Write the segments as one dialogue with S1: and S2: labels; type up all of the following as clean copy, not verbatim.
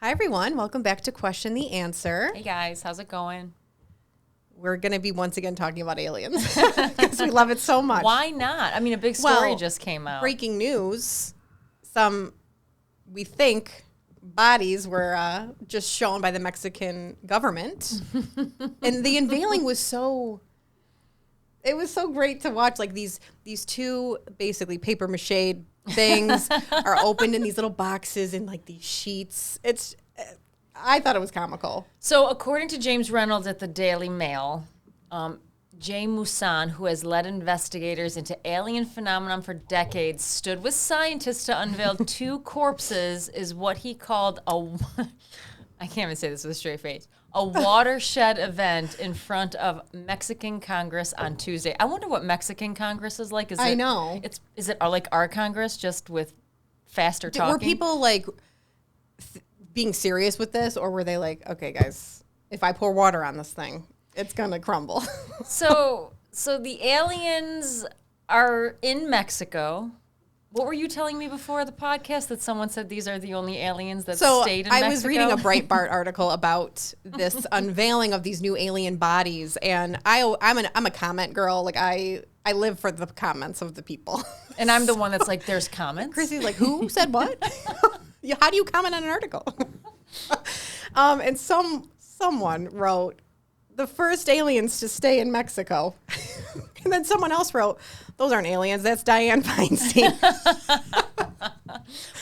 S1: Hi, everyone. Welcome back to Question the Answer.
S2: Hey, guys. How's it going?
S1: We're going to be once again talking about aliens because we love it so much.
S2: Why not? I mean, a big story just came out.
S1: Breaking news. We think, bodies were just shown by the Mexican government. And the unveiling was so great to watch. Like these two basically paper mache things are opened in these little boxes and like these sheets. I thought it was comical.
S2: So according to James Reynolds at the Daily Mail, Jay Moussan, who has led investigators into alien phenomenon for decades, stood with scientists to unveil two corpses is what he called I can't even say this with a straight face, a watershed event in front of Mexican Congress on Tuesday. I wonder what Mexican Congress is like.
S1: I know.
S2: Is it like our Congress, just with faster talking?
S1: Were people like being serious with this, or were they like, okay, guys, if I pour water on this thing, it's going to crumble?
S2: So the aliens are in Mexico. What were you telling me before the podcast that someone said these are the only aliens that stayed in Mexico?
S1: I was reading a Breitbart article about this unveiling of these new alien bodies, and I'm a comment girl. Like I live for the comments of the people.
S2: And I'm the one that's like, there's comments?
S1: Chrissy's like, who said what? How do you comment on an article? And someone wrote, the first aliens to stay in Mexico. And then someone else wrote, those aren't aliens, that's Dianne Feinstein.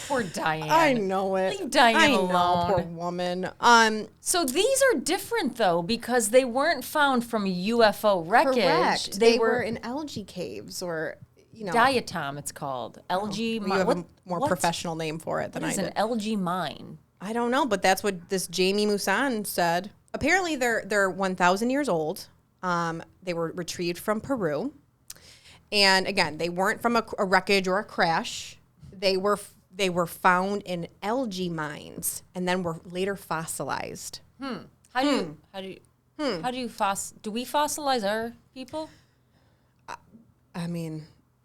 S2: Poor Dianne.
S1: I know it.
S2: Leave Dianne alone.
S1: Poor woman.
S2: So these are different, though, because they weren't found from UFO wreckage.
S1: Correct. They were in algae caves or,
S2: diatom, it's called. Algae mine.
S1: You have a more professional name for it than I did.
S2: What is an algae mine?
S1: I don't know, but that's what this Jamie Moussan said. Apparently, they're 1,000 years old. They were retrieved from Peru. And again, they weren't from a wreckage or a crash. They were found in algae mines and then were later fossilized.
S2: How do we fossilize our people?
S1: I mean,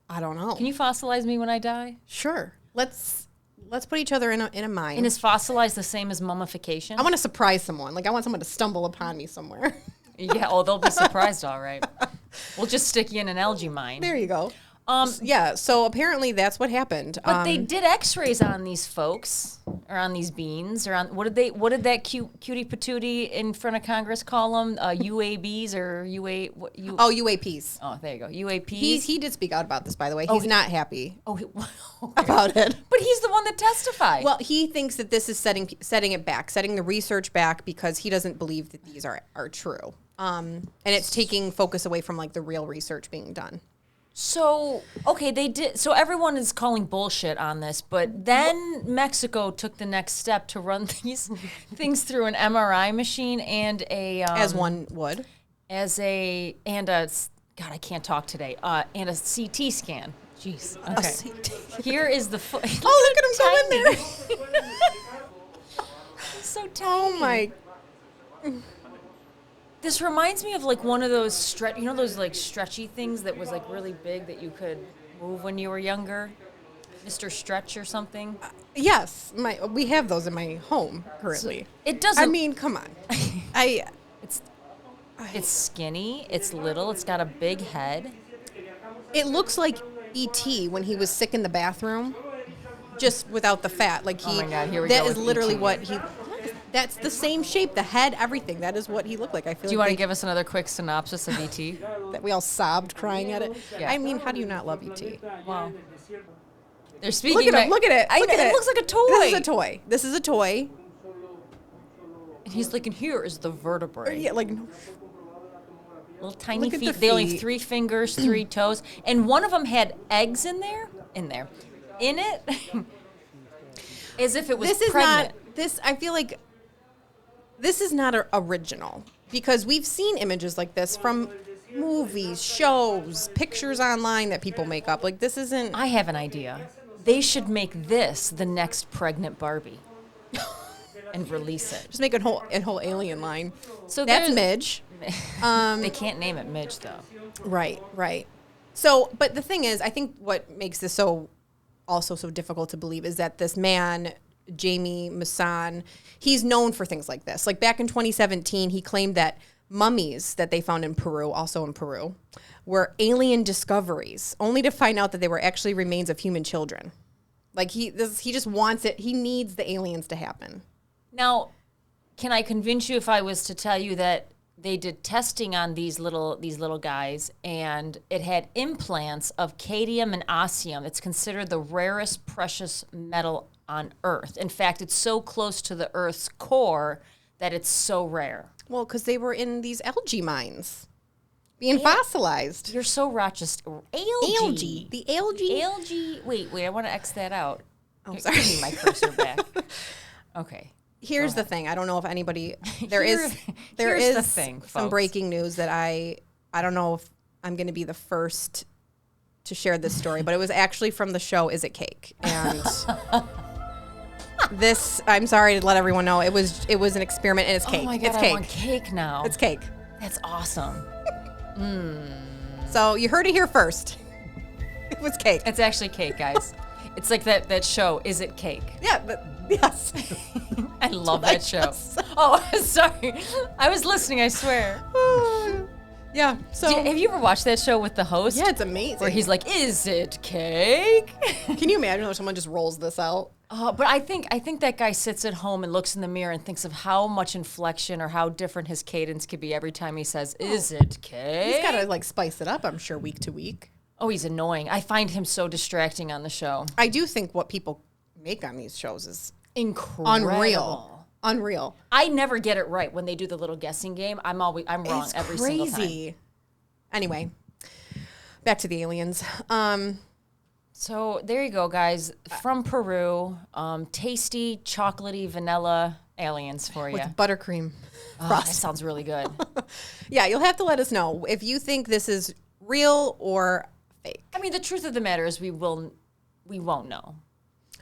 S1: I don't know.
S2: Can you fossilize me when I die?
S1: Sure. Let's put each other in a mine.
S2: And is fossilized the same as mummification?
S1: I want to surprise someone. Like I want someone to stumble upon me somewhere.
S2: Yeah, they'll be surprised, all right. We'll just stick you in an algae mine.
S1: There you go. Yeah, so apparently that's what happened.
S2: But they did X-rays on these folks, or on these beans, or on what did that cutie patootie in front of Congress call them? UABs or
S1: UAPs.
S2: Oh, there you go. UAPs.
S1: He did speak out about this, by the way. He's not happy
S2: Okay.
S1: about it.
S2: But he's the one that testified.
S1: Well, he thinks that this is setting it back, setting the research back because he doesn't believe that these are true. And it's taking focus away from like the real research being done.
S2: So, okay, they did. So everyone is calling bullshit on this, but then Mexico took the next step to run these things through an MRI machine and a
S1: as one would,
S2: God, I can't talk today. And a CT scan. Jeez. Okay. Here is the.
S1: Look at him go in there.
S2: So tiny.
S1: Oh my.
S2: This reminds me of like one of those those like stretchy things that was like really big that you could move when you were younger, Mr. Stretch or something.
S1: Yes, we have those in my home currently.
S2: So it doesn't.
S1: I mean, come on.
S2: It's skinny. It's little. It's got a big head.
S1: It looks like E.T. when he was sick in the bathroom, just without the fat. Like
S2: oh my God, here we go.
S1: That is literally
S2: E.T.
S1: what he. That's the same shape, the head, everything. That is what he looked like. I feel.
S2: Do you want to give us another quick synopsis of E.T.?
S1: That we all sobbed crying at it.
S2: Yeah.
S1: I mean, how do you not love E.T.?
S2: Wow. They're speaking.
S1: Look at him. Look at it.
S2: It looks like a toy.
S1: This is a toy.
S2: And he's like, and here is the vertebrae.
S1: Yeah, like
S2: little tiny feet. They only have 3 fingers, 3 toes, and one of them had eggs in it, as if it was pregnant.
S1: I feel like this is not original because we've seen images like this from movies, shows, pictures online that people make up. Like this isn't.
S2: I have an idea. They should make this the next pregnant Barbie. And release it.
S1: Just make a whole alien line.
S2: So
S1: that's Midge.
S2: They can't name it Midge though.
S1: Right. So, but the thing is, I think what makes this also so difficult to believe is that this man, Jamie Musson, he's known for things like this. Like back in 2017, he claimed that mummies that they found in Peru, also in Peru, were alien discoveries, only to find out that they were actually remains of human children. Like he just wants it. He needs the aliens to happen.
S2: Now, can I convince you if I was to tell you that they did testing on these little guys, and it had implants of cadmium and osmium. It's considered the rarest precious metal on Earth. In fact, it's so close to the Earth's core that it's so rare.
S1: Well, because they were in these algae mines, being fossilized.
S2: You're so Rochester.
S1: Algae. The algae.
S2: Algae. Wait. I want to X that out.
S1: Oh, sorry.
S2: Give me my cursor back. Okay.
S1: Here's the thing. I don't know if anybody there
S2: Here's
S1: is
S2: the thing,
S1: some
S2: folks.
S1: breaking news that I don't know if I'm going to be the first to share this story, but it was actually from the show Is It Cake? And this, I'm sorry to let everyone know, it was an experiment, and it's cake.
S2: Oh my God,
S1: it's cake.
S2: I want cake now.
S1: It's cake.
S2: That's awesome.
S1: So you heard it here first. It was cake.
S2: It's actually cake, guys. It's like that show, Is It Cake?
S1: Yeah, yes.
S2: I love that show. Oh, sorry. I was listening, I swear.
S1: Yeah. So
S2: Have you ever watched that show with the host?
S1: yeah, it's amazing.
S2: Where he's like, "Is it cake?"
S1: Can you imagine if someone just rolls this out?
S2: But I think that guy sits at home and looks in the mirror and thinks of how much inflection or how different his cadence could be every time he says, "Is it cake?"
S1: He's got to like spice it up, I'm sure, week to week.
S2: Oh, he's annoying. I find him so distracting on the show.
S1: I do think what people make on these shows is
S2: Incredible.
S1: Unreal.
S2: I never get it right when they do the little guessing game. I'm wrong
S1: It's
S2: every
S1: crazy.
S2: single time.
S1: Anyway, back to the aliens.
S2: So there you go, guys. From Peru, tasty, chocolatey, vanilla aliens for you.
S1: With buttercream
S2: That
S1: frost.
S2: sounds really good.
S1: Yeah, you'll have to let us know if you think this is real or fake.
S2: I mean, the truth of the matter is we won't know.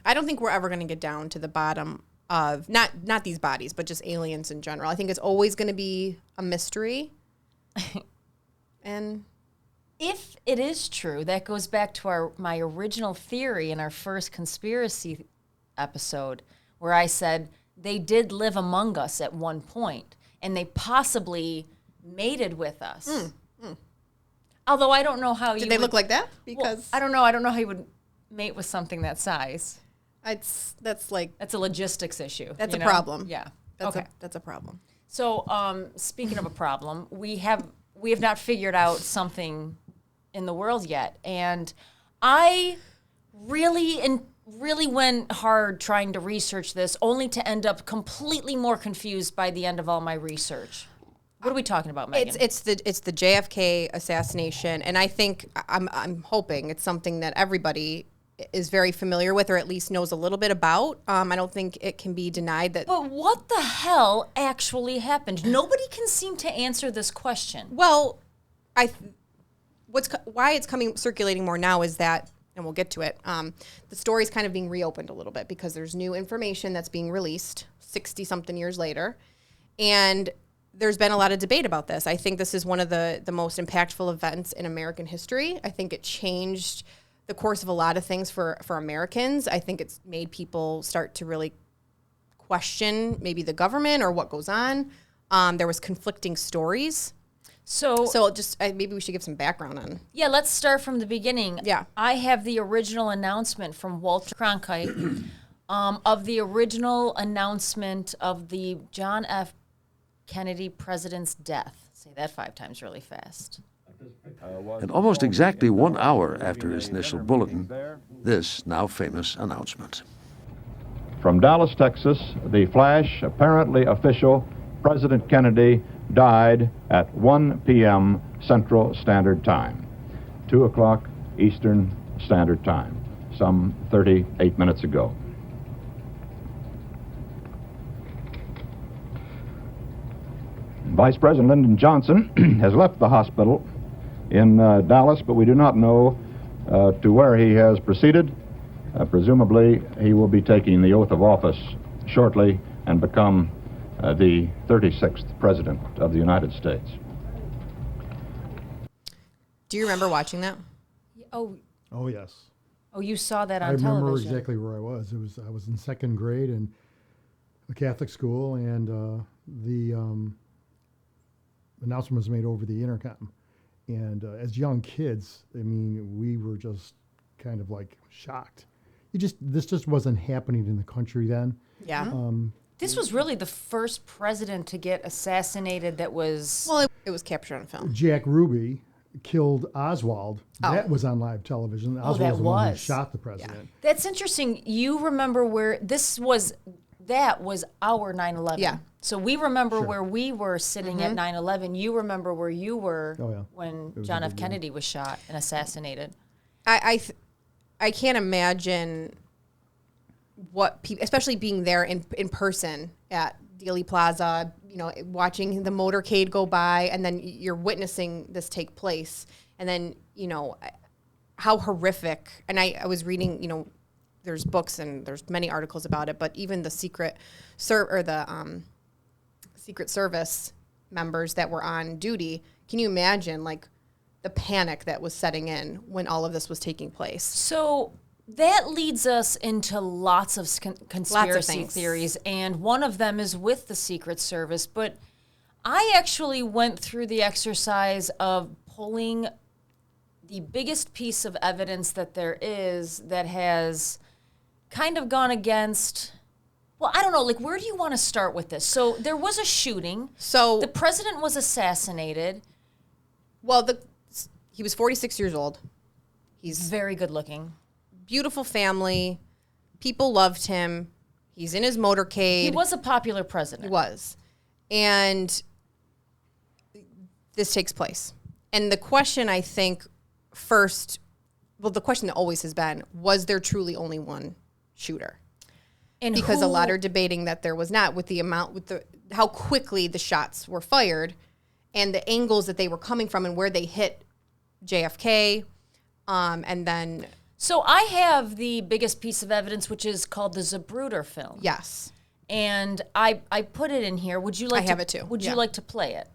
S1: I don't think we're ever going to get down to the bottom of not these bodies, but just aliens in general. I think it's always going to be a mystery. And
S2: If it is true, that goes back to my original theory in our first conspiracy episode, where I said they did live among us at one point, and they possibly mated with us. Although I don't know how
S1: did they look like that? Because
S2: I don't know. I don't know how you would mate with something that size.
S1: that's
S2: That's a logistics issue.
S1: That's
S2: you
S1: a
S2: know?
S1: problem.
S2: Yeah.
S1: okay. That's a problem.
S2: So, speaking of a problem, we have not figured out something in the world yet, and I really went hard trying to research this, only to end up completely more confused by the end of all my research. What are we talking about, Megan?
S1: It's the JFK assassination, and I think I'm hoping it's something that everybody is very familiar with, or at least knows a little bit about. I don't think it can be denied that.
S2: But what the hell actually happened? Nobody can seem to answer this question.
S1: Well, why it's circulating more now is that, and we'll get to it. The story's kind of being reopened a little bit because there's new information that's being released 60 something years later, and there's been a lot of debate about this. I think this is one of the most impactful events in American history. I think it changed the course of a lot of things for Americans. I think it's made people start to really question maybe the government or what goes on. There was conflicting stories. So just maybe we should give some background on.
S2: Yeah, let's start from the beginning.
S1: Yeah.
S2: I have the original announcement from Walter Cronkite of the original announcement of the John F. Kennedy president's death. Say that 5 times really fast.
S3: And almost exactly 1 hour after his initial bulletin, this now famous announcement.
S4: From Dallas, Texas, the flash, apparently official, President Kennedy died at 1 p.m. Central Standard Time, 2 o'clock Eastern Standard Time, some 38 minutes ago. Vice President Lyndon Johnson has left the hospital in Dallas, but we do not know to where he has proceeded. Presumably, he will be taking the oath of office shortly and become the 36th President of the United States.
S1: Do you remember watching that?
S2: Oh,
S5: Oh, yes.
S2: Oh, you saw that
S5: I
S2: on
S5: remember
S2: television.
S5: exactly where I was. I was in second grade in a Catholic school, and the announcement was made over the intercom. And as young kids, I mean, we were just kind of like shocked. This just wasn't happening in the country then.
S1: Yeah.
S2: This was really the first president to get assassinated that was...
S1: Well, it was captured on film.
S5: Jack Ruby killed Oswald. That was on live television. Oswald
S2: that
S5: was the one who
S2: was.
S5: shot the president.
S2: That's interesting. You remember where that was our 9/11.
S1: Yeah.
S2: So we remember where we were sitting at 9/11. You remember where you were when John F. Kennedy was shot and assassinated.
S1: I can't imagine what people, especially being there in person at Dealey Plaza, watching the motorcade go by, and then you're witnessing this take place, and then how horrific. And I was reading, there's books and there's many articles about it, but even the Secret Service members that were on duty, can you imagine the panic that was setting in when all of this was taking place?
S2: So that leads us into lots of conspiracy theories, and one of them is with the Secret Service. But I actually went through the exercise of pulling the biggest piece of evidence that there is that has kind of gone against... Well, I don't know. Where do you want to start with this? So there was a shooting.
S1: So
S2: the president was assassinated.
S1: Well, he was 46 years old. He's
S2: very good looking.
S1: Beautiful family. People loved him. He's in his motorcade.
S2: He was a popular president.
S1: He was. And this takes place. And the question, I think, the question that always has been, was there truly only one shooter?
S2: And
S1: because a lot are debating that there was not, with how quickly the shots were fired and the angles that they were coming from and where they hit JFK, and then...
S2: So I have the biggest piece of evidence, which is called the Zapruder film.
S1: Yes.
S2: And I put it in here. Would you like
S1: I have it too.
S2: Would you like to play it?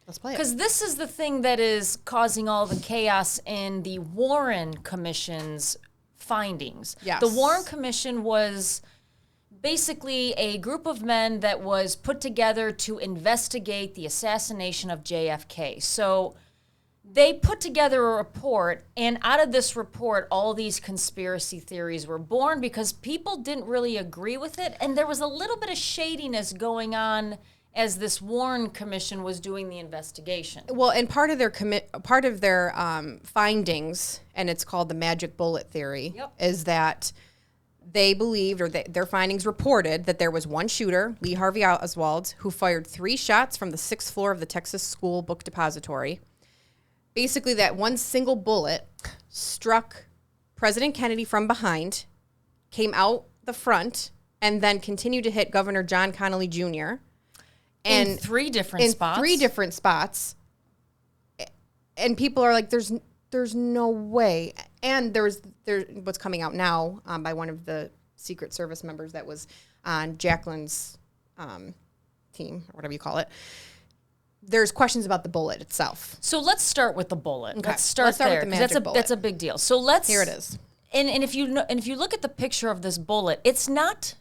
S1: Let's play it.
S2: Because this is the thing that is causing all the chaos in the Warren Commission's findings.
S1: Yes.
S2: The Warren Commission was basically a group of men that was put together to investigate the assassination of JFK. So they put together a report, and out of this report, all these conspiracy theories were born because people didn't really agree with it, and there was a little bit of shadiness going on as this Warren Commission was doing the investigation.
S1: Well, and part of their findings, and it's called the magic bullet theory, is that they believed, or their findings reported, that there was one shooter, Lee Harvey Oswald, who fired 3 shots from the 6th floor of the Texas School Book Depository. Basically, that one single bullet struck President Kennedy from behind, came out the front, and then continued to hit Governor John Connally Jr.
S2: In 3 different spots.
S1: In 3 different spots. And people are like, there's no way. And there's what's coming out now by one of the Secret Service members that was on Jacqueline's team, or whatever you call it. There's questions about the bullet itself.
S2: So let's start with the bullet.
S1: Okay.
S2: Let's start there,
S1: with the magic bullet.
S2: That's a big deal. So let's...
S1: Here it is.
S2: And if you look at the picture of this bullet, it's not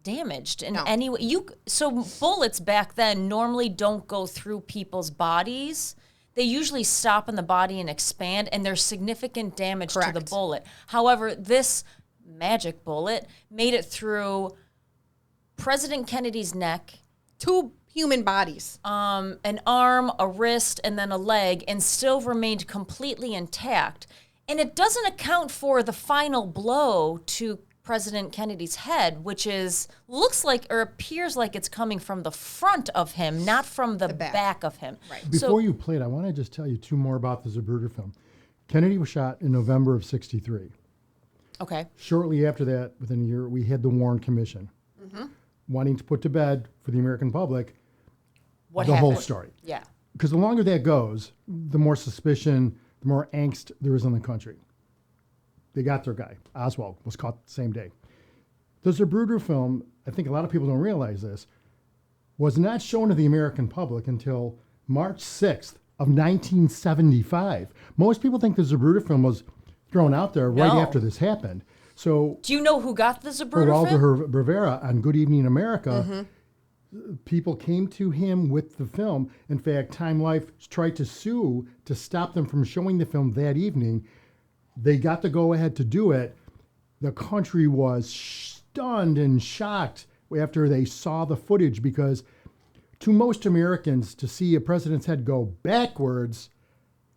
S2: damaged in any way. So bullets back then normally don't go through people's bodies. They usually stop in the body and expand, and there's significant damage to the bullet. However, this magic bullet made it through President Kennedy's neck,
S1: 2 human bodies,
S2: an arm, a wrist, and then a leg, and still remained completely intact. And it doesn't account for the final blow to President Kennedy's head, which looks like or appears like it's coming from the front of him, not from the back of him.
S1: Right.
S5: Before you play it, I want to just tell you 2 more about the Zapruder film. Kennedy was shot in November of '63.
S2: Okay.
S5: Shortly after that, within a year, we had the Warren Commission wanting to put to bed for the American public the whole story.
S2: Yeah.
S5: Because the longer that goes, the more suspicion, the more angst there is in the country. They got their guy. Oswald was caught the same day. The Zapruder film, I think a lot of people don't realize this, was not shown to the American public until March 6th of 1975. Most people think the Zapruder film was thrown out there right
S2: No.
S5: after this happened. So
S2: Do you know who got the Zapruder
S5: Geraldo
S2: film?
S5: Rivera on Good Evening America, people came to him with the film. In fact, Time Life tried to sue to stop them from showing the film that evening. They got the go-ahead to do it. The country was stunned and shocked after they saw the footage, because to most Americans, to see a president's head go backwards,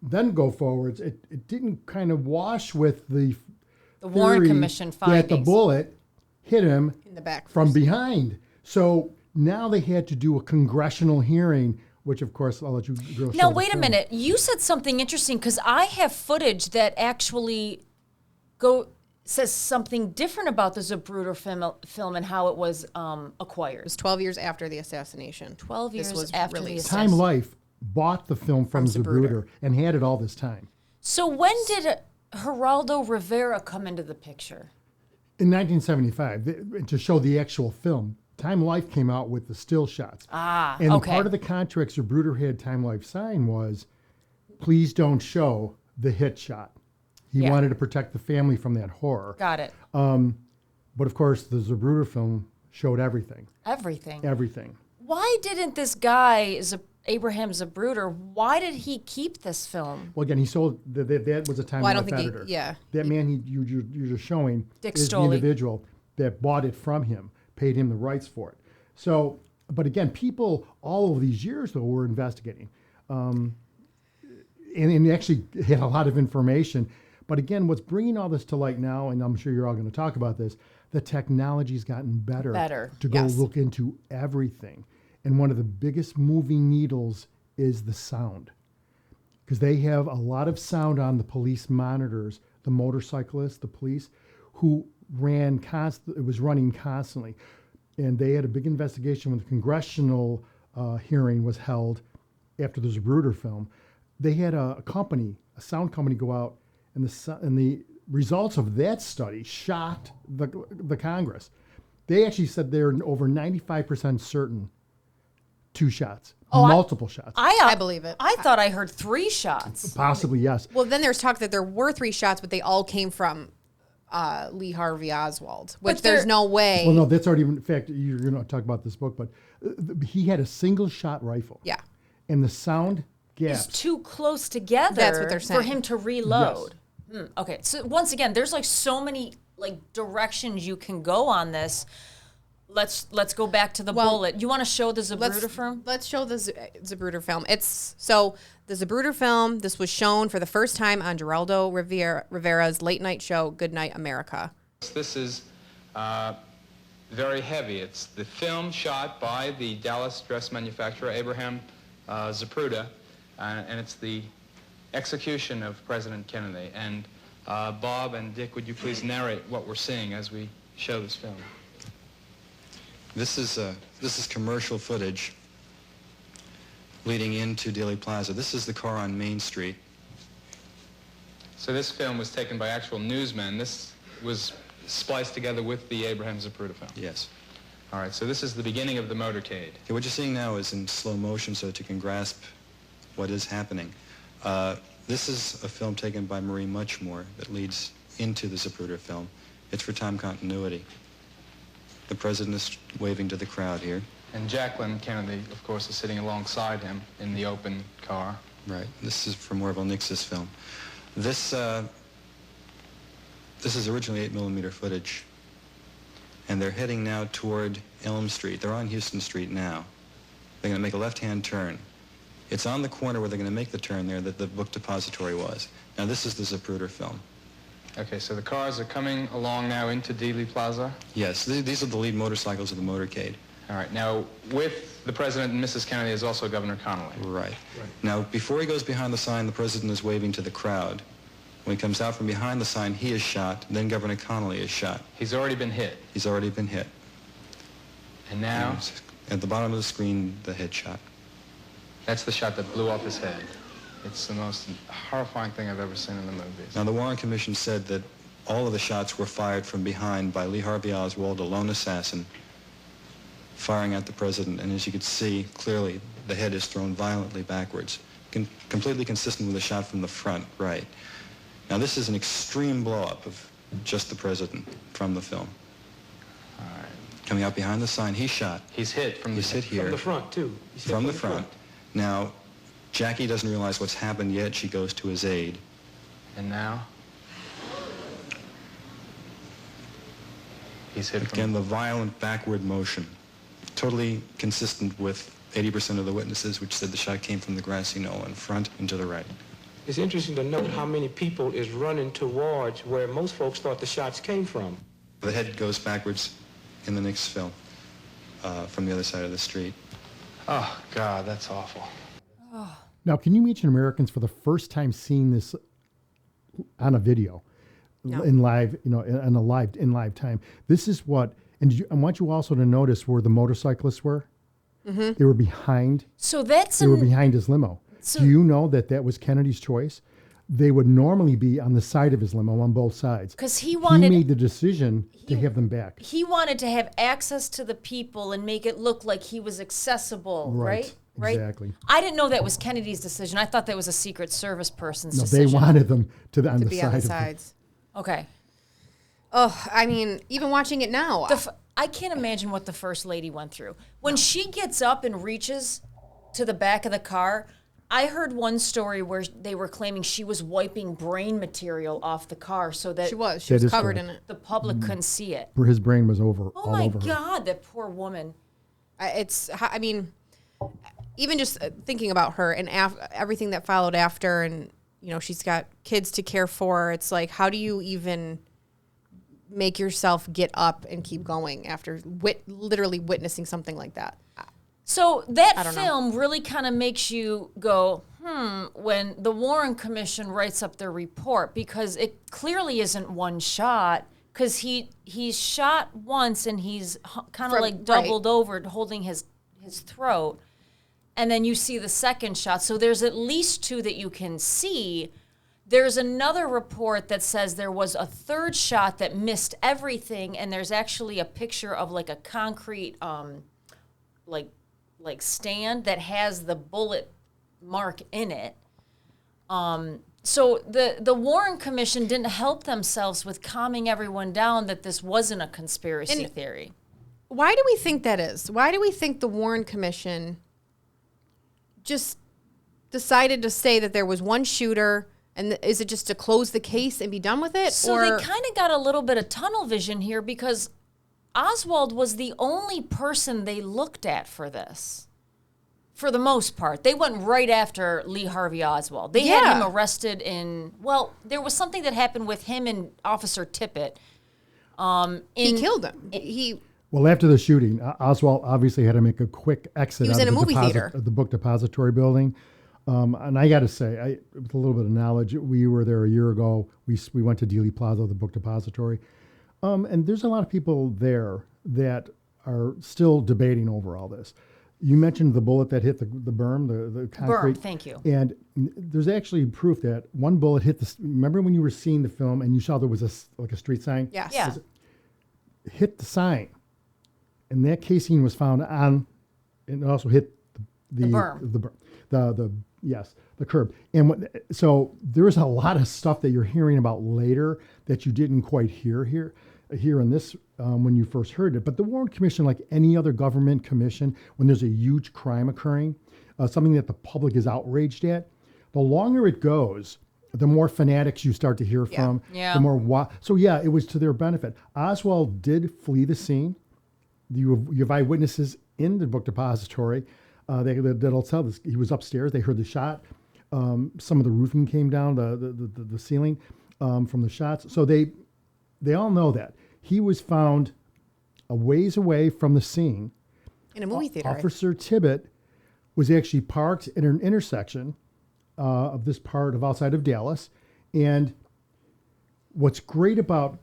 S5: then go forwards, it didn't kind of wash with the
S2: Warren
S5: theory
S2: Commission
S5: that the
S2: findings.
S5: bullet hit him
S1: In the back
S5: from
S1: first.
S5: behind. So now they had to do a congressional hearing, which of course I'll let you girls
S2: Now,
S5: show the
S2: wait a
S5: film.
S2: minute. You said something interesting, because I have footage that actually says something different about the Zapruder film and how it was acquired.
S1: It was 12 years after the assassination.
S2: 12
S1: This
S2: years
S1: was
S2: after the
S1: released.
S2: assassination.
S5: Time Life bought the film from Zapruder and had it all this time.
S2: So when did Geraldo Rivera come into the picture?
S5: In 1975, to show the actual film, Time Life came out with the still shots. And
S2: okay.
S5: part of the contract Zapruder had Time Life sign was, please don't show the hit shot. He
S2: Yeah.
S5: wanted to protect the family from that horror.
S2: Got it.
S5: But of course, the Zapruder film showed everything.
S2: Everything.
S5: Everything.
S2: Why didn't this guy, Abraham Zapruder, why did he keep this film?
S5: Well, again, he sold that was a Time
S1: Well, I
S5: Life
S1: don't think
S5: editor.
S1: yeah.
S5: That man you're just showing
S2: Dick
S5: is the
S2: Stoley.
S5: individual that bought it from him, paid him the rights for it. So, but again, people all of these years though were investigating, and actually had a lot of information. But again, what's bringing all this to light now, and I'm sure you're all going to talk about this, the technology's gotten better to go
S1: Yes.
S5: look into everything. And one of the biggest moving needles is the sound, because they have a lot of sound on the police monitors, the motorcyclists, the police, who it was running constantly. And they had a big investigation when the congressional hearing was held after the Zapruder film. They had a sound company go out, and the results of that study shocked the Congress. They actually said they're over 95% certain 2 shots, multiple shots.
S1: I believe it.
S2: I thought I heard 3 shots.
S5: Possibly, yes.
S1: Well, then there's talk that there were 3 shots, but they all came from Lee Harvey Oswald, which
S2: But
S1: there's
S2: there-
S1: no way.
S5: Well, no, that's already, in fact, you're going to talk about this book, but he had a single shot rifle.
S1: Yeah.
S5: And the sound
S2: It's
S5: gaps.
S2: too close together
S1: That's what they're
S2: for
S1: saying.
S2: him to reload. Okay, so once again, there's like so many like directions you can go on this. Let's go back to the bullet. You want to show the Zapruder film?
S1: Let's show the Zapruder film. So the Zapruder film, this was shown for the first time on Geraldo Rivera's late night show, Good Night America.
S6: This is very heavy. It's the film shot by the Dallas dress manufacturer, Abraham Zapruder, and it's the execution of President Kennedy. And Bob and Dick, would you please narrate what we're seeing as we show this film?
S7: This is commercial footage leading into Dealey Plaza. This is the car on Main Street.
S6: So this film was taken by actual newsmen. This was spliced together with the Abraham Zapruder film.
S7: Yes.
S6: All right, so this is the beginning of the motorcade.
S7: Okay, what you're seeing now is in slow motion so that you can grasp what is happening. This is a film taken by Marie Muchmore that leads into the Zapruder film. It's for time continuity. The president is waving to the crowd here.
S6: And Jacqueline Kennedy, of course, is sitting alongside him in the open car.
S7: Right. This is from Orville Nix's film. This is originally 8mm footage, and they're heading now toward Elm Street. They're on Houston Street now. They're going to make a left-hand turn. It's on the corner where they're going to make the turn there that the book depository was. Now this is the Zapruder film.
S6: Okay, so the cars are coming along now into Dealey Plaza.
S7: Yes, these are the lead motorcycles of the motorcade.
S6: All right, now with the president and Mrs. Kennedy is also Governor Connolly.
S7: Right. Now, before he goes behind the sign, the president is waving to the crowd. When he comes out from behind the sign, he is shot. Then Governor Connolly is shot.
S6: He's already been hit.
S7: He's already been hit.
S6: And now,
S7: At the bottom of the screen, the headshot.
S6: that's the shot that blew off his head. It's the most horrifying thing I've ever seen in the movies.
S7: Now, the Warren Commission said that all of the shots were fired from behind by Lee Harvey Oswald, a lone assassin, firing at the president. And as you can see, clearly, the head is thrown violently backwards, completely consistent with the shot from the front, right. Now, this is an extreme blow-up of just the president from the film.
S6: All right.
S7: Coming out behind the sign, he's shot.
S6: He's hit from
S7: He's hit here.
S8: From the front, too. He's hit
S7: From the front. Now, Jackie doesn't realize what's happened yet. She goes to his aid.
S6: And now? He's hit from...
S7: Again, the violent backward motion, totally consistent with 80% of the witnesses, which said the shot came from the grassy knoll in front and to the right.
S8: It's interesting to note how many people is running towards where most folks thought the shots came from.
S7: The head goes backwards in the next film from the other side of the street.
S6: Oh, God, that's awful.
S5: Now, can you imagine Americans for the first time seeing this on a video, in live, in live time? This is what, and I want you also to notice where the motorcyclists were. Mm-hmm. They were behind.
S2: So that's
S5: they were behind his limo. So, do you know that was Kennedy's choice? They would normally be on the side of his limo on both sides.
S2: Because he
S5: made the decision to have them back.
S2: He wanted to have access to the people and make it look like he was accessible, right? Right?
S5: Exactly.
S2: I didn't know that was Kennedy's decision. I thought that was a Secret Service person's
S5: No,
S2: decision.
S5: they wanted them to be
S1: on the sides.
S2: Okay.
S1: Oh, I mean, even watching it now.
S2: I can't imagine what the First Lady went through. When she gets up and reaches to the back of the car, I heard one story where they were claiming she was wiping brain material off the car so that
S1: she was covered in it.
S2: The public couldn't see it.
S5: His brain was all over.
S2: Oh my God, that poor woman.
S1: I mean, even just thinking about her and everything that followed after, and she's got kids to care for. It's like, how do you even make yourself get up and keep going after literally witnessing something like that?
S2: So that film really kind of makes you go, when the Warren Commission writes up their report, because it clearly isn't one shot, because he's shot once and he's kind of like doubled over holding his throat, and then you see the second shot. So there's at least two that you can see. There's another report that says there was a third shot that missed everything, and there's actually a picture of like a concrete like stand that has the bullet mark in it. So the Warren Commission didn't help themselves with calming everyone down that this wasn't a conspiracy theory.
S1: Why do we think that is? Why do we think the Warren Commission just decided to say that there was one shooter, and is it just to close the case and be done with it?
S2: So they kind of got a little bit of tunnel vision here, because Oswald was the only person they looked at for this. For the most part. They went right after Lee Harvey Oswald. They had him arrested there was something that happened with him and Officer Tippit.
S1: He killed him.
S5: Well, after the shooting, Oswald obviously had to make a quick exit
S1: out of
S5: the book depository building. And I got to say, with a little bit of knowledge, we were there a year ago. We went to Dealey Plaza, the book depository. And there's a lot of people there that are still debating over all this. You mentioned the bullet that hit the berm, the concrete.
S2: Berm, thank you.
S5: And there's actually proof that one bullet hit remember when you were seeing the film and you saw there was a street sign?
S1: Yes.
S2: Yeah.
S5: It hit the sign. And that casing was found on, and it also hit the
S2: berm.
S5: The curb. And so there's a lot of stuff that you're hearing about later that you didn't quite hear in this when you first heard it. But the Warren Commission, like any other government commission, when there's a huge crime occurring, something that the public is outraged at, the longer it goes, the more fanatics you start to hear from.
S2: Yeah.
S5: The more so it was to their benefit. Oswald did flee the scene. You have eyewitnesses in the book depository that'll tell this. He was upstairs. They heard the shot. Some of the roofing came down, the ceiling from the shots. So they all know that. He was found a ways away from the scene.
S1: In a movie theater.
S5: Officer Tippit was actually parked at an intersection of this part of outside of Dallas. And what's great about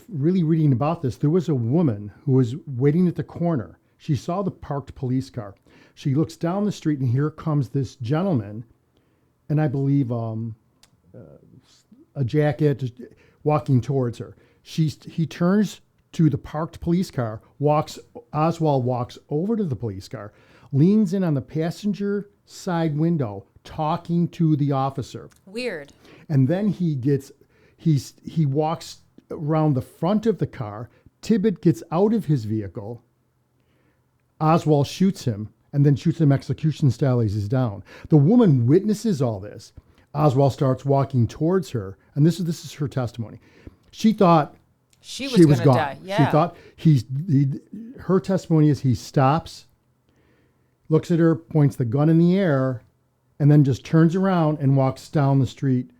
S5: really reading about this, there was a woman who was waiting at the corner. She saw the parked police car. She looks down the street, and here comes this gentleman, and I believe a jacket, walking towards her. He turns to the parked police car, Oswald walks over to the police car, leans in on the passenger side window, talking to the officer.
S2: Weird.
S5: And then he gets He walks around the front of the car. Tibbet gets out of his vehicle. Oswald shoots him and then shoots him execution style as he's down. The woman witnesses all this. Oswald starts walking towards her, and this is her testimony. She thought
S2: she was
S5: gone.
S2: Die. Yeah.
S5: She thought her testimony is he stops, looks at her, points the gun in the air, and then just turns around and walks down the street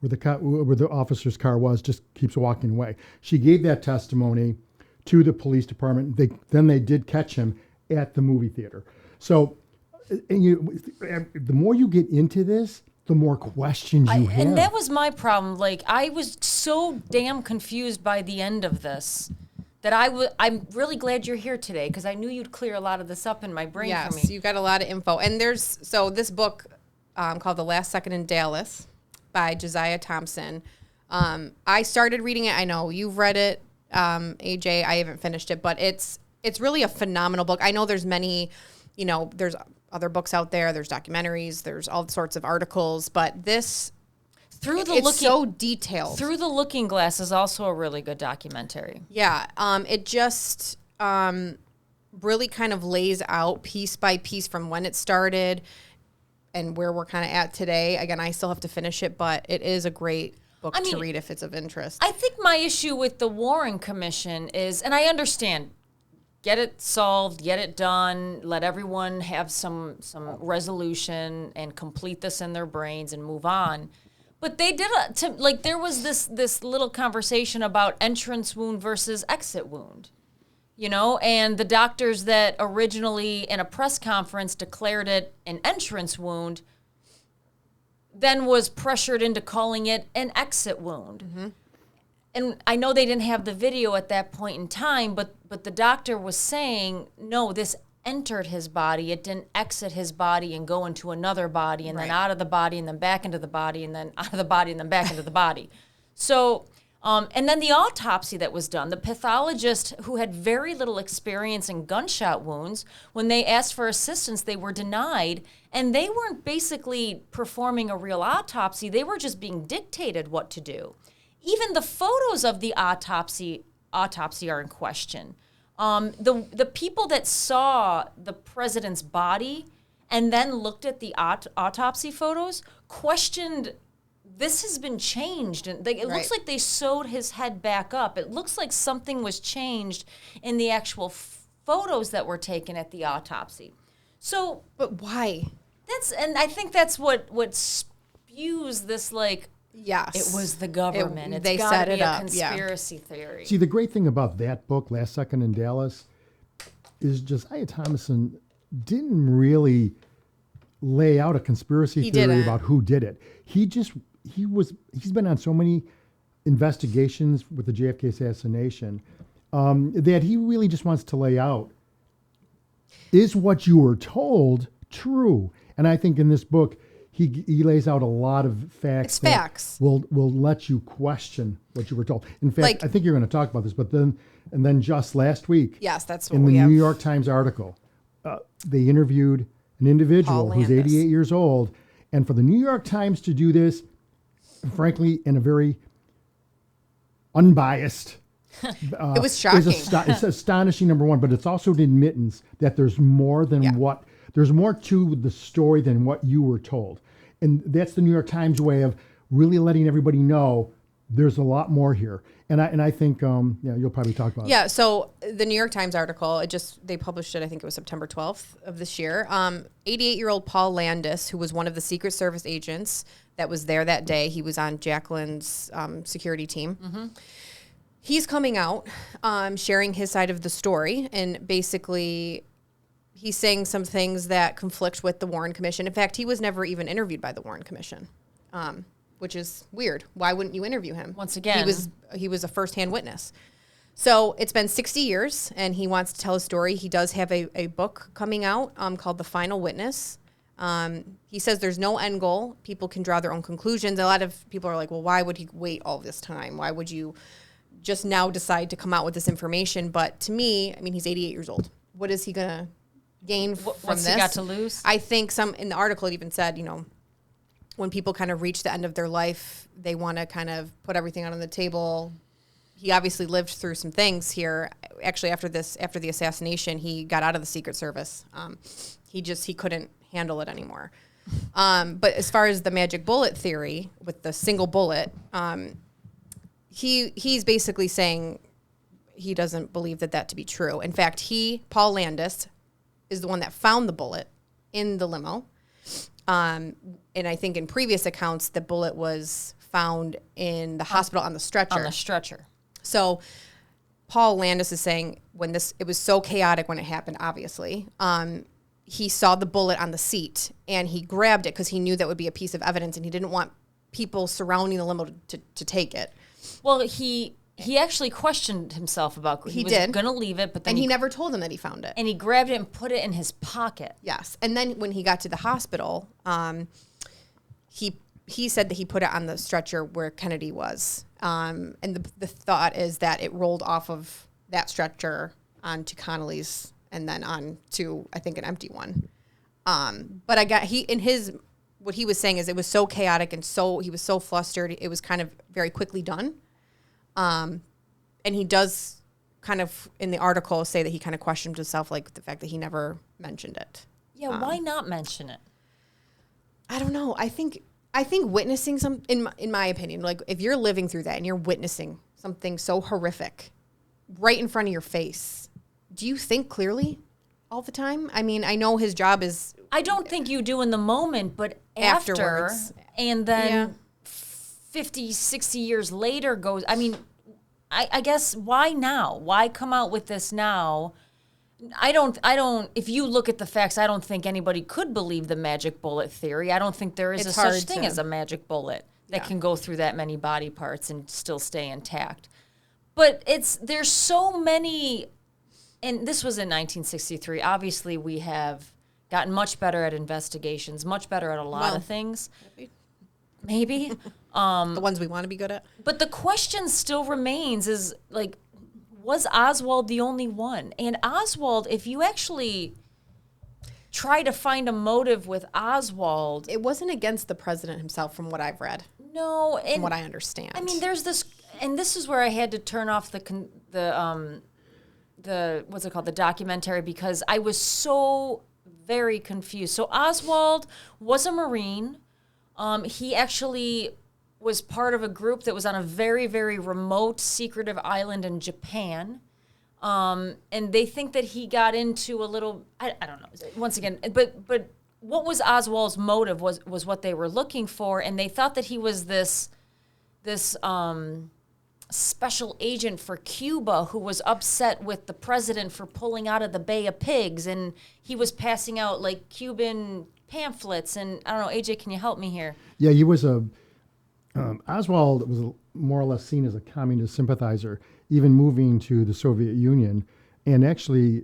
S5: where the officer's car was, just keeps walking away. She gave that testimony to the police department. Then they did catch him at the movie theater. So the more you get into this, the more questions you have.
S2: And that was my problem. Like, I was so damn confused by the end of this that I'm really glad you're here today, because I knew you'd clear a lot of this up in my brain for me.
S1: Yes, you got a lot of info. And there's, this book called The Last Second in Dallas by Josiah Thompson. I started reading it. I know you've read it, AJ. I haven't finished it, but it's really a phenomenal book. I know there's many, there's other books out there. There's documentaries. There's all sorts of articles, but it's so detailed.
S2: Through the Looking Glass is also a really good documentary.
S1: Yeah. It just really kind of lays out piece by piece from when it started and where we're kind of at today. Again, I still have to finish it, but it is a great book to read if it's of interest.
S2: I think my issue with the Warren Commission is, and I understand, get it solved, get it done, let everyone have some resolution and complete this in their brains and move on. But they did there was this little conversation about entrance wound versus exit wound, and the doctors that originally in a press conference declared it an entrance wound then was pressured into calling it an exit wound. Mm-hmm. And I know they didn't have the video at that point in time, but the doctor was saying, no, this entered his body. It didn't exit his body and go into another body and then out of the body and then back into the body and then out of the body and then back into the body. So, and then the autopsy that was done, the pathologist who had very little experience in gunshot wounds, when they asked for assistance, they were denied, and they weren't basically performing a real autopsy. They were just being dictated what to do. Even the photos of the autopsy are in question. The people that saw the president's body and then looked at the autopsy photos questioned, this has been changed. And it looks like they sewed his head back up. It looks like something was changed in the actual photos that were taken at the autopsy. So,
S1: but why?
S2: And I think that's what spews this,
S1: yes,
S2: it was the government.
S1: They set it up.
S2: Conspiracy theory.
S5: See, the great thing about that book, Last Second in Dallas, is Josiah Thompson didn't really lay out a conspiracy theory about who did it. He's been on so many investigations with the JFK assassination that he really just wants to lay out, is what you were told true? And I think in this book, he lays out a lot of facts.
S1: It's facts.
S5: Will let you question what you were told. In fact, I think you're going to talk about this, but then just last week,
S1: yes, that's what
S5: in the New York Times article, they interviewed an individual who's 88 years old, and for the New York Times to do this, frankly, in a very unbiased.
S1: It was shocking.
S5: It's astonishing, number one, but it's also an admittance that there's more than there's more to the story than what you were told. And that's the New York Times way of really letting everybody know there's a lot more here. And I think, you'll probably talk about it.
S1: Yeah, so the New York Times article, they published it, I think it was September 12th of this year. 88-year-old Paul Landis, who was one of the Secret Service agents that was there that day, he was on Jacqueline's security team. Mm-hmm. He's coming out, sharing his side of the story, and basically he's saying some things that conflict with the Warren Commission. In fact, he was never even interviewed by the Warren Commission, which is weird. Why wouldn't you interview him?
S2: Once again,
S1: he was a firsthand witness. So it's been 60 years, and he wants to tell a story. He does have a book coming out called The Final Witness. He says there's no end goal. People can draw their own conclusions. A lot of people are like, well, why would he wait all this time? Why would you just now decide to come out with this information? But to me, I mean, he's 88 years old. What is he going to gain from this?
S2: What's he got to lose?
S1: I think in the article it even said, when people kind of reach the end of their life, they want to kind of put everything out on the table. He obviously lived through some things here. Actually, after the assassination, he got out of the Secret Service. He couldn't handle it anymore. But as far as the magic bullet theory with the single bullet, he's basically saying he doesn't believe that to be true. In fact, Paul Landis, is the one that found the bullet in the limo. And I think in previous accounts, the bullet was found in the hospital on the stretcher.
S2: On the stretcher.
S1: So Paul Landis is saying it was so chaotic when it happened, obviously. He saw the bullet on the seat and he grabbed it because he knew that would be a piece of evidence and he didn't want people surrounding the limo to take it.
S2: Well, he actually questioned himself about
S1: he
S2: was
S1: did
S2: going to leave it, but then
S1: and he never told them that he found it.
S2: And he grabbed it and put it in his pocket.
S1: Yes, and then when he got to the hospital, he said that he put it on the stretcher where Kennedy was, and the thought is that it rolled off of that stretcher onto Connolly's and then on to I think an empty one. But what he was saying is it was so chaotic and he was so flustered. It was kind of very quickly done. And he does kind of in the article say that he kind of questioned himself, like the fact that he never mentioned it.
S2: Yeah, why not mention it?
S1: I don't know. I think witnessing in my opinion, like if you're living through that and you're witnessing something so horrific right in front of your face, do you think clearly all the time? I mean, I know his job is.
S2: I don't think you do in the moment, but
S1: afterwards.
S2: And then 50, 60 years later goes, I mean, I guess why now? Why come out with this now? I don't, if you look at the facts, I don't think anybody could believe the magic bullet theory. I don't think there is such thing as a magic bullet that can go through that many body parts and still stay intact. But there's so many, and this was in 1963. Obviously, we have gotten much better at investigations, much better at a lot of things. Maybe.
S1: The ones we want to be good at.
S2: But the question still remains is, like, was Oswald the only one? And Oswald, if you actually try to find a motive with Oswald...
S1: It wasn't against the president himself from what I've read.
S2: No.
S1: From what I understand.
S2: I mean, there's this... And this is where I had to turn off the what's it called? The documentary, because I was so very confused. So Oswald was a Marine. He actually was part of a group that was on a very, very remote, secretive island in Japan. And they think that he got into a little, I don't know, once again, but what was Oswald's motive was what they were looking for, and they thought that he was this special agent for Cuba who was upset with the president for pulling out of the Bay of Pigs, and he was passing out, like, Cuban pamphlets, and I don't know, AJ, can you help me here?
S5: Yeah, he was Oswald was more or less seen as a communist sympathizer, even moving to the Soviet Union. And actually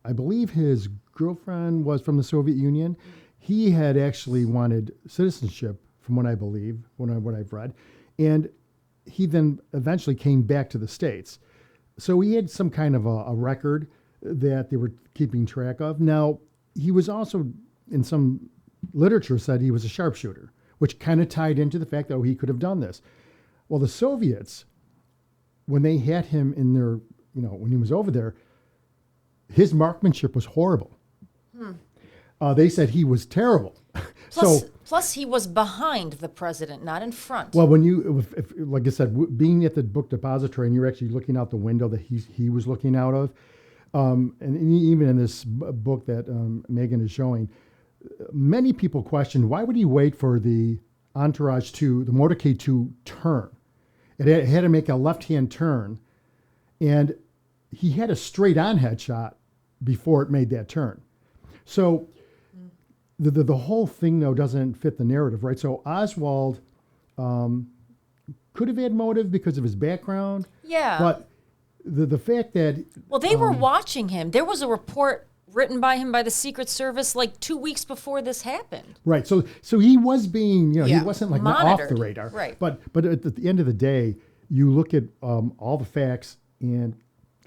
S5: I believe his girlfriend was from the Soviet Union. He had actually wanted citizenship, from what I believe, what I've read. And he then eventually came back to the States. So he had some kind of a record that they were keeping track of. Now, he was also, in some literature, said he was a sharpshooter, which kind of tied into the fact that he could have done this. Well, the Soviets, when they had him in their, when he was over there, his marksmanship was horrible. They said he was terrible.
S2: Plus, he was behind the president, not in front.
S5: Well, when if, like I said, being at the book depository and you're actually looking out the window that he was looking out of, and even in this book that Meghan is showing, many people questioned, why would he wait for the entourage the motorcade to turn? It had to make a left-hand turn, and he had a straight-on headshot before it made that turn. So the whole thing, though, doesn't fit the narrative, right? So Oswald could have had motive because of his background.
S2: Yeah.
S5: But the fact that...
S2: Well, they were watching him. There was a report written by him by the Secret Service like 2 weeks before this happened.
S5: Right. So he was being, he wasn't like
S2: monitored.
S5: off the radar.
S2: Right.
S5: But at the end of the day, you look at all the facts, and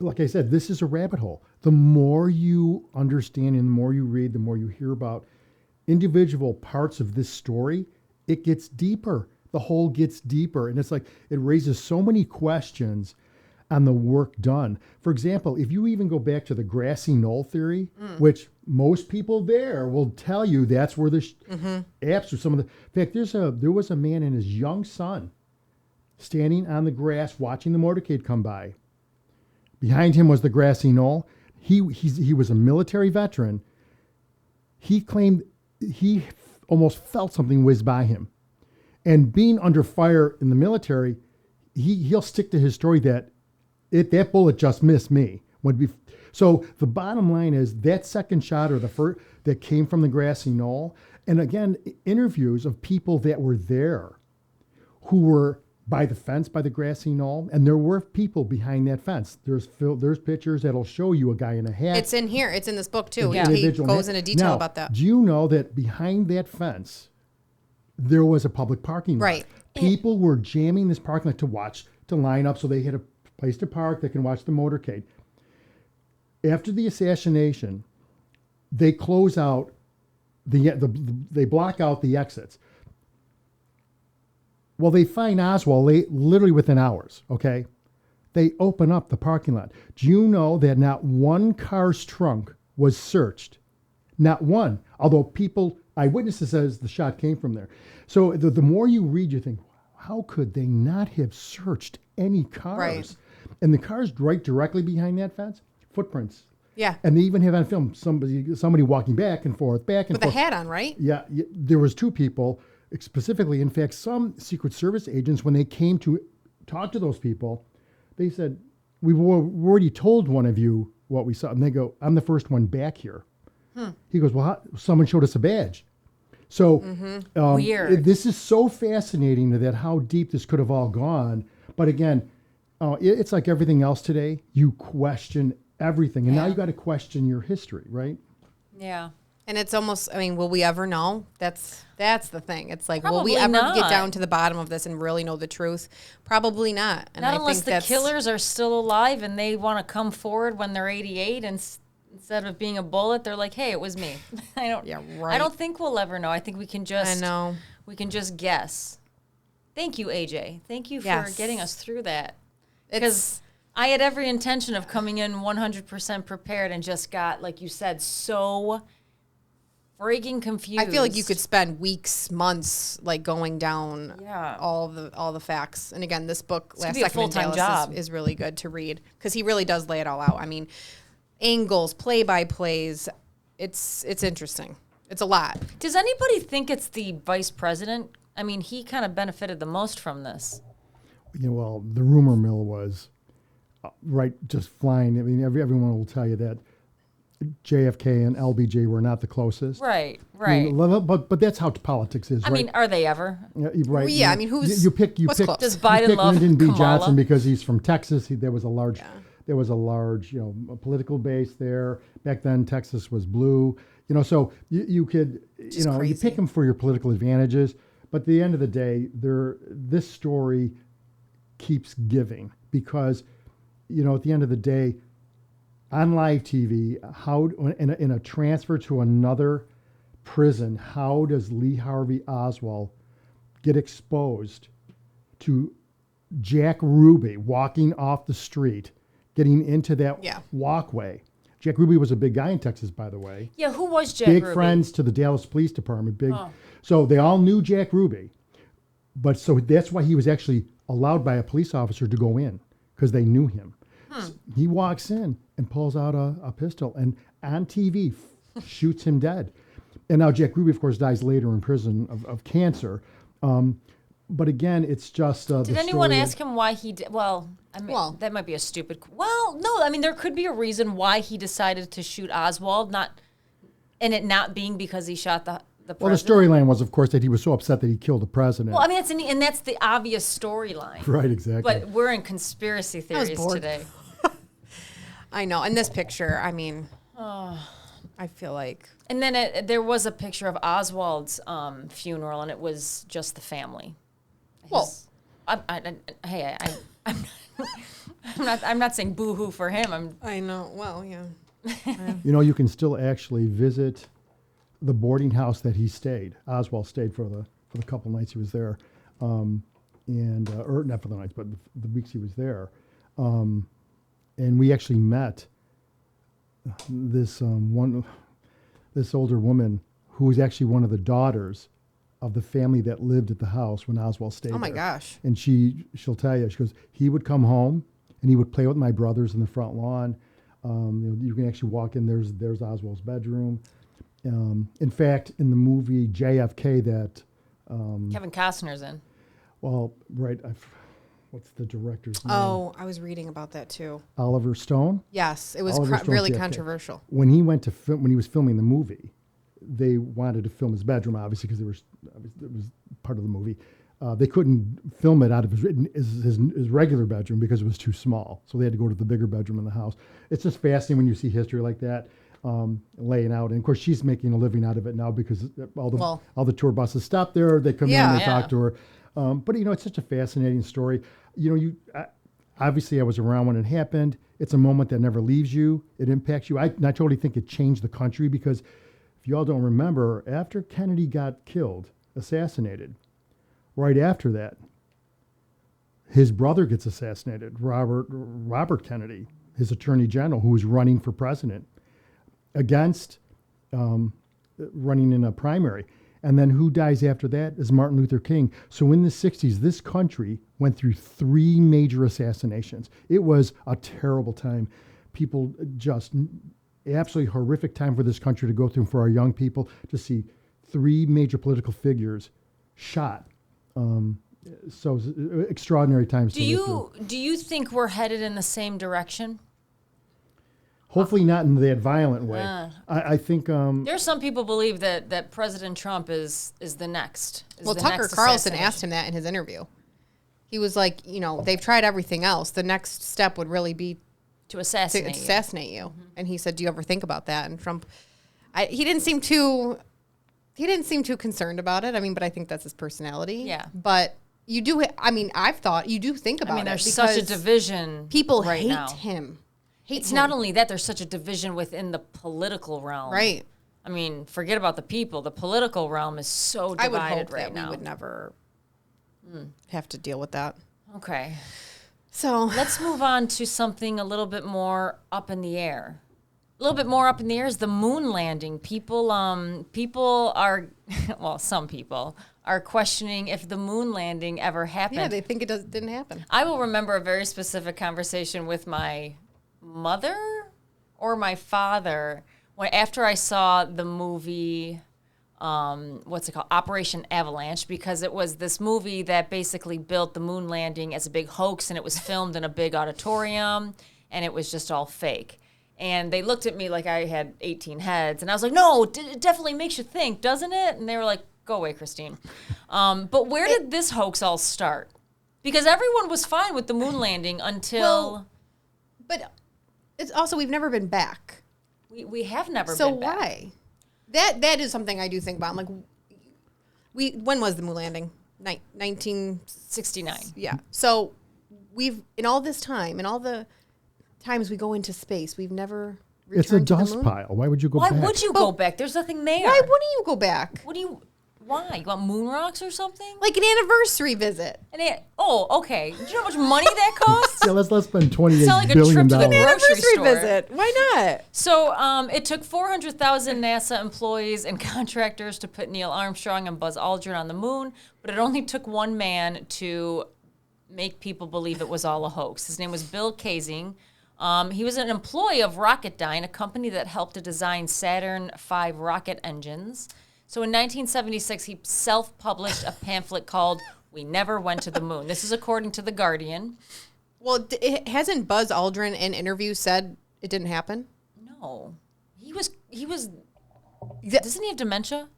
S5: like I said, this is a rabbit hole. The more you understand and the more you read, the more you hear about, individual parts of this story, it gets deeper. The hole gets deeper. And it's like, it raises so many questions on the work done. For example, if you even go back to the grassy knoll theory, which most people there will tell you that's where the apps or some of the, in fact, there was a man and his young son standing on the grass watching the motorcade come by. Behind him was the grassy knoll. He was a military veteran. He claimed he almost felt something whiz by him. And being under fire in the military, he'll stick to his story that that bullet just missed me. So the bottom line is that second shot or the first that came from the grassy knoll, and again, interviews of people that were there who were by the fence, by the grassy knoll, and there were people behind that fence. There's pictures that'll show you a guy in a hat.
S1: It's in here. It's in this book too.
S5: Yeah.
S1: He goes into detail about that.
S5: Do you know that behind that fence, there was a public parking lot?
S1: Right.
S5: People were jamming this parking lot to line up so they had a place to park. They can watch the motorcade. After the assassination, they close out they block out the exits. Well, they find Oswald literally within hours, okay? They open up the parking lot. Do you know that not one car's trunk was searched? Not one. Although eyewitnesses says the shot came from there. So the more you read, you think, how could they not have searched any cars?
S1: Right.
S5: And the cars right directly behind that fence, footprints.
S1: Yeah.
S5: And they even have on film somebody walking back and forth.
S1: With a hat on, right?
S5: Yeah. There was two people. Specifically, in fact, some Secret Service agents, when they came to talk to those people, they said, we've already told one of you what we saw. And they go, I'm the first one back here. He goes, well, someone showed us a badge. So
S2: Weird.
S5: This is so fascinating that how deep this could have all gone. But again, it's like everything else today. You question everything. And now you got to question your history, right?
S2: Yeah.
S1: And it's almost, will we ever know? That's the thing. It's like,
S2: Probably
S1: will we ever
S2: not.
S1: get down to the bottom of this and really know the truth? Probably not. And
S2: Not
S1: I
S2: unless
S1: think
S2: the killers are still alive and they want to come forward when they're 88 and instead of being a bullet, they're like, hey, it was me. I don't think we'll ever know. I think we can just we can just guess. Thank you, AJ. Thank you for getting us through that. Because I had every intention of coming in 100% prepared and just got, like you said, so freaking confused.
S1: I feel like you could spend weeks, months, like going down all the facts. And again, this book, Last Second in Dallas, is really good to read because he really does lay it all out. Angles, play-by-plays. It's interesting. It's a lot.
S2: Does anybody think it's the vice president? He kind of benefited the most from this.
S5: Well, the rumor mill was just flying. Everyone will tell you that JFK and LBJ were not the closest.
S2: Right.
S5: But that's how politics is. Right?
S2: Are they ever?
S5: Right.
S1: Yeah. Who's
S5: you pick?
S1: Does
S2: Biden love
S5: Lyndon B.
S2: Kamala?
S5: Johnson because he's from Texas. There was a large political base there. Back then, Texas was blue. So you could you pick them for your political advantages. But at the end of the day, this story keeps giving because at the end of the day, on live TV, how in a transfer to another prison, how does Lee Harvey Oswald get exposed to Jack Ruby walking off the street, getting into that walkway? Jack Ruby was a big guy in Texas, by the way.
S2: Yeah, who was Jack
S5: Ruby? Big
S2: Ruby?
S5: friends to the Dallas Police Department. So they all knew Jack Ruby, but so that's why he was actually allowed by a police officer to go in because they knew him. So he walks in and pulls out a pistol and on TV shoots him dead. And now Jack Ruby, of course, dies later in prison of cancer. But again, it's just
S2: did anyone ask him why he did? Well, that might be a stupid. Well, no, there could be a reason why he decided to shoot Oswald, and it not being because he shot the president.
S5: Well, the storyline was, of course, that he was so upset that he killed the president.
S2: Well, that's the obvious storyline.
S5: Right, exactly.
S2: But we're in conspiracy theories today.
S1: I know. And this picture, I feel like.
S2: And then there was a picture of Oswald's funeral, and it was just the family. I'm not saying boo-hoo for him.
S1: I know. Well, yeah.
S5: You can still actually visit the boarding house that he stayed. Oswald stayed for the couple nights he was there, or not for the nights, but the weeks he was there. And we actually met this this older woman who was actually one of the daughters of the family that lived at the house when Oswald stayed there.
S1: Oh my gosh.
S5: And she'll tell you, she goes, he would come home and he would play with my brothers in the front lawn. You can actually walk in, there's Oswald's bedroom. In fact, in the movie JFK that...
S2: Kevin Costner's in.
S5: Well, right, what's the director's name?
S1: Oh, I was reading about that too.
S5: Oliver Stone?
S1: Yes, it was
S5: Oliver Stone's
S1: really
S5: JFK.
S1: controversial.
S5: When he went to film, when he was filming the movie, they wanted to film his bedroom, obviously, because it was part of the movie. They couldn't film it out of his regular bedroom because it was too small. So they had to go to the bigger bedroom in the house. It's just fascinating when you see history like that laying out. And of course, she's making a living out of it now because all the tour buses stop there. They come in, they talk to her. But it's such a fascinating story. Obviously I was around when it happened. It's a moment that never leaves you. It impacts you. I totally think it changed the country because if you all don't remember, after Kennedy got killed, assassinated, right after that, his brother gets assassinated, Robert Kennedy, his attorney general, who was running for president against running in a primary. And then who dies after that is Martin Luther King. So in the 60s, this country went through 3 major assassinations. It was a terrible time. People just absolutely horrific time for this country to go through, for our young people to see 3 major political figures shot. So extraordinary times.
S2: Do you think we're headed in the same direction?
S5: Hopefully not in that violent way. I think
S2: there's some people believe that President Trump is the next.
S1: Tucker Carlson asked him that in his interview. He was like, they've tried everything else. The next step would really be
S2: to assassinate
S1: you. Mm-hmm. And he said, "Do you ever think about that?" And Trump, he didn't seem too concerned about it. I mean, but I think that's his personality.
S2: Yeah.
S1: But you do. I've thought you do think about it.
S2: There's such a division.
S1: People
S2: right
S1: hate
S2: now.
S1: him.
S2: It's not only that, there's such a division within the political realm.
S1: Right.
S2: I mean, forget about the people. The political realm is so divided
S1: I would hope
S2: right
S1: that
S2: now.
S1: we would never have to deal with that.
S2: Okay.
S1: So
S2: let's move on to something a little bit more up in the air. A little bit more up in the air is the moon landing. People are, well, some people are questioning if the moon landing ever happened.
S1: Yeah, they think it didn't happen.
S2: I will remember a very specific conversation with my mother or my father after I saw the movie, what's it called, Operation Avalanche, because it was this movie that basically built the moon landing as a big hoax, and it was filmed in a big auditorium, and it was just all fake. And they looked at me like I had 18 heads, and I was like, no, it definitely makes you think, doesn't it? And they were like, go away, Christine. But where did this hoax all start? Because everyone was fine with the moon landing until...
S1: But it's also, we've never been back.
S2: We have never been back.
S1: So why? That is something I do think about. I'm like, when was the moon landing? 1969. Yeah. So we've, in all this time, in all the times we go into space, we've never returned
S5: It's a
S1: to the
S5: dust
S1: moon.
S5: pile. Why would you go back?
S2: Why would you go back? There's nothing there.
S1: Why wouldn't you go back?
S2: Why? You want moon rocks or something?
S1: Like an anniversary visit.
S2: Okay. Do you know how much money that costs?
S5: Yeah, let's spend $28
S2: It's not like a
S5: billion
S2: trip to the
S5: dollars.
S2: grocery store.
S1: Visit. Why not?
S2: So it took 400,000 NASA employees and contractors to put Neil Armstrong and Buzz Aldrin on the moon, but it only took one man to make people believe it was all a hoax. His name was Bill Kaysing. He was an employee of Rocketdyne, a company that helped to design Saturn V rocket engines. So in 1976, he self-published a pamphlet called "We Never Went to the Moon." This is according to The Guardian.
S1: Well, hasn't Buzz Aldrin in interviews said it didn't happen?
S2: No. He was. Doesn't he have dementia?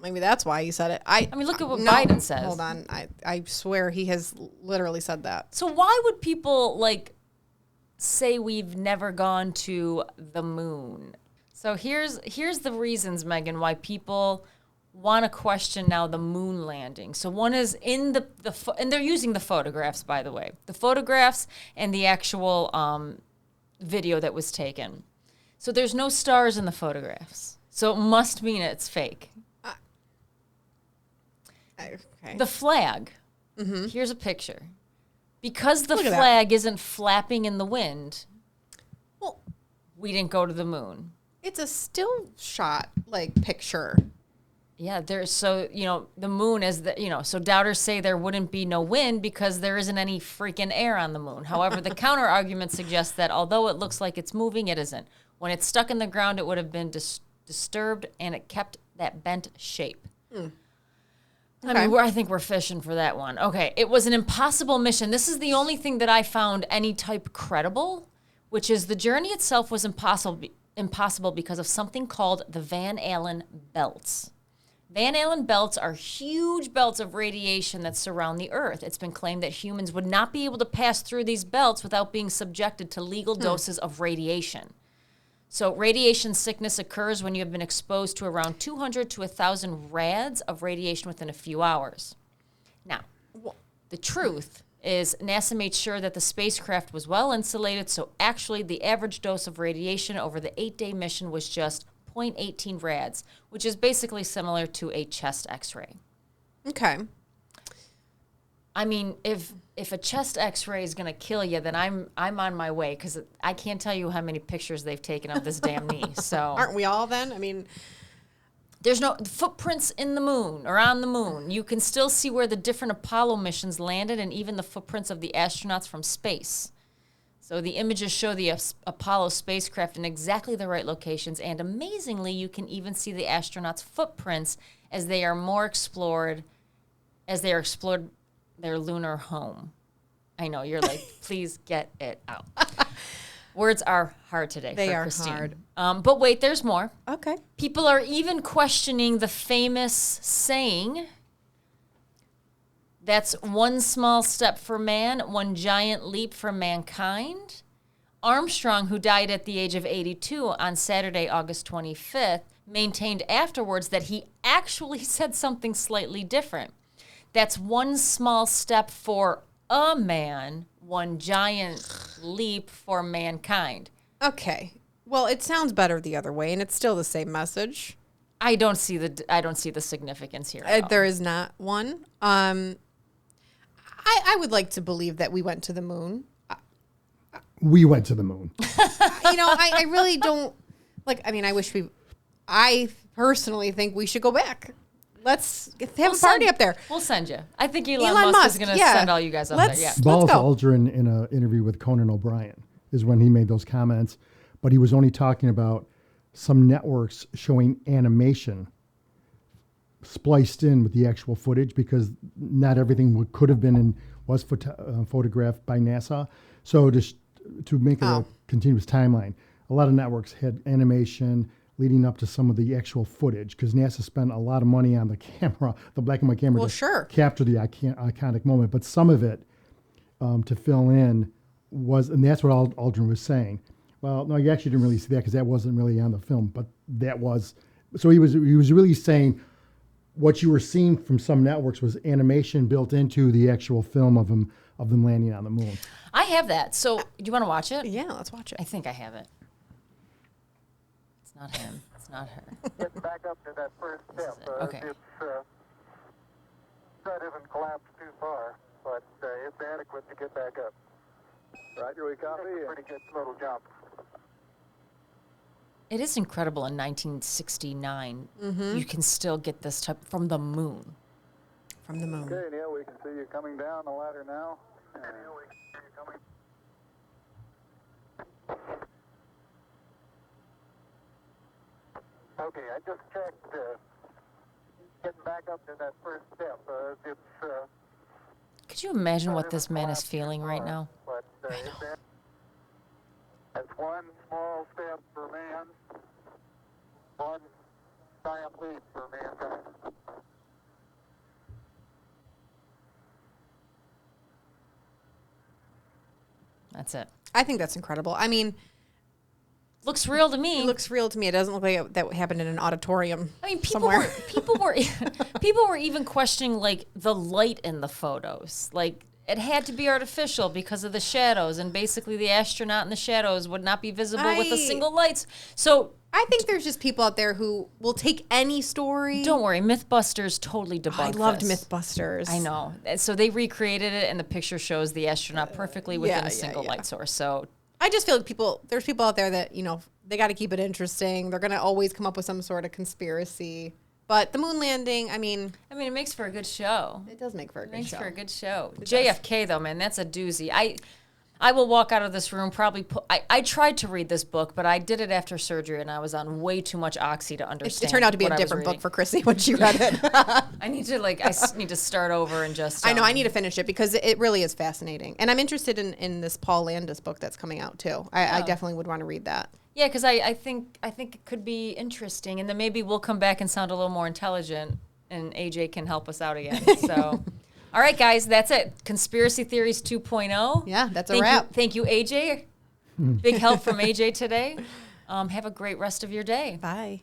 S1: Maybe that's why he said it.
S2: I mean, look at what Biden says.
S1: Hold on. I swear he has literally said that.
S2: So why would people, say we've never gone to the moon? So here's the reasons, Megan, why people want to question now the moon landing. So one is in and they're using the photographs, by the way. The photographs and the actual video that was taken. So there's no stars in the photographs. So it must mean it's fake.
S1: Okay.
S2: The flag. Here's a picture. Because the
S1: Look at
S2: flag isn't flapping in the wind,
S1: Well,
S2: we didn't go to the moon.
S1: it's a still shot, like, picture.
S2: Yeah, there's the moon is so doubters say there wouldn't be no wind because there isn't any freaking air on the moon. However, the counter argument suggests that although it looks like it's moving, it isn't. When it's stuck in the ground, it would have been disturbed and it kept that bent shape. I think we're fishing for that one. Okay, it was an impossible mission. This is the only thing that I found any type credible, which is the journey itself was impossible because of something called the Van Allen belts. Van Allen belts are huge belts of radiation that surround the Earth. It's been claimed that humans would not be able to pass through these belts without being subjected to legal doses of radiation. So radiation sickness occurs when you have been exposed to around 200 to 1,000 rads of radiation within a few hours. Now, the truth is NASA made sure that the spacecraft was well insulated, so actually the average dose of radiation over the 8-day mission was just 0.18 rads, which is basically similar to a chest x-ray.
S1: Okay.
S2: I mean, if a chest x-ray is going to kill you, then I'm on my way, because I can't tell you how many pictures they've taken of this damn knee. So
S1: Aren't we all then? I mean,
S2: there's no footprints in the moon or on the moon. You can still see where the different Apollo missions landed and even the footprints of the astronauts from space. So the images show the Apollo spacecraft in exactly the right locations, and amazingly, you can even see the astronauts' footprints as they are explored their lunar home. I know, you're like, please get it out. Words are hard today for Christine.
S1: They are hard.
S2: But wait, there's more.
S1: Okay.
S2: People are even questioning the famous saying, that's one small step for man, one giant leap for mankind. Armstrong, who died at the age of 82 on Saturday, August 25th, maintained afterwards that he actually said something slightly different. That's one small step for a man, one giant leap for mankind.
S1: Okay. Well, it sounds better the other way, and it's still the same message.
S2: I don't see the significance here. At all.
S1: There is not one. I would like to believe that we went to the moon.
S5: We went to the moon.
S1: I really don't I personally think we should go back. Let's have a party up there.
S2: We'll send you. I think Elon Musk is going to send all you guys up there. Yeah.
S5: Buzz Aldrin, in an interview with Conan O'Brien, is when he made those comments, but he was only talking about some networks showing animation spliced in with the actual footage, because not everything could have been and was photographed by NASA. So to make it a continuous timeline, a lot of networks had animation leading up to some of the actual footage, because NASA spent a lot of money on the camera, the black and white camera, capture the iconic moment. But some of it to fill in was, and that's what Aldrin was saying. Well, no, you actually didn't really see that because that wasn't really on the film, but that was. So he was really saying what you were seeing from some networks was animation built into the actual film of them landing on the moon.
S2: I have that. So do you want to watch it?
S1: Yeah, let's watch it.
S2: I think I have it. It's not him. It's not her.
S9: Get back up to that first step.
S2: Okay.
S9: That isn't collapsed too far, but it's adequate to get back up. Roger, we copy. It's a pretty good little jump.
S2: It is incredible in 1969. You can still get this type from the moon.
S1: From the moon.
S9: Okay, Neil, we can see you coming down the ladder now. Neil, we can see you coming. Okay, I just checked. Getting back up to that first step.
S2: Could you imagine what this man is feeling right now?
S9: But that's one small step for man, one giant leap for mankind.
S2: That's it.
S1: I think that's incredible. I mean,
S2: looks real to me.
S1: It looks real to me. It doesn't look like that happened in an auditorium.
S2: I mean,
S1: somewhere.
S2: people were even questioning like the light in the photos. Like it had to be artificial because of the shadows, and basically the astronaut in the shadows would not be visible with a single light. So
S1: I think there's just people out there who will take any story.
S2: Don't worry, MythBusters totally debunked
S1: I loved
S2: this.
S1: MythBusters.
S2: I know. So they recreated it, and the picture shows the astronaut perfectly within a single light source. So
S1: I just feel like there's people out there that, they got to keep it interesting. They're going to always come up with some sort of conspiracy. But the moon landing, I mean,
S2: it makes for a good show.
S1: It does make for a good show.
S2: It makes for a good show. JFK, though, man, that's a doozy. I will walk out of this room probably. I tried to read this book, but I did it after surgery, and I was on way too much oxy to understand.
S1: It turned out to be a different book for Chrissy when she read it.
S2: I need to start over and just.
S1: I know I need to finish it because it really is fascinating, and I'm interested in this Paul Landis book that's coming out too. I definitely would want to read that.
S2: Yeah, because I think it could be interesting, and then maybe we'll come back and sound a little more intelligent, and AJ can help us out again. So. All right, guys, that's it. Conspiracy Theories 2.0.
S1: Yeah, that's a wrap.
S2: Thank you, AJ. Big help from AJ today. Have a great rest of your day.
S1: Bye.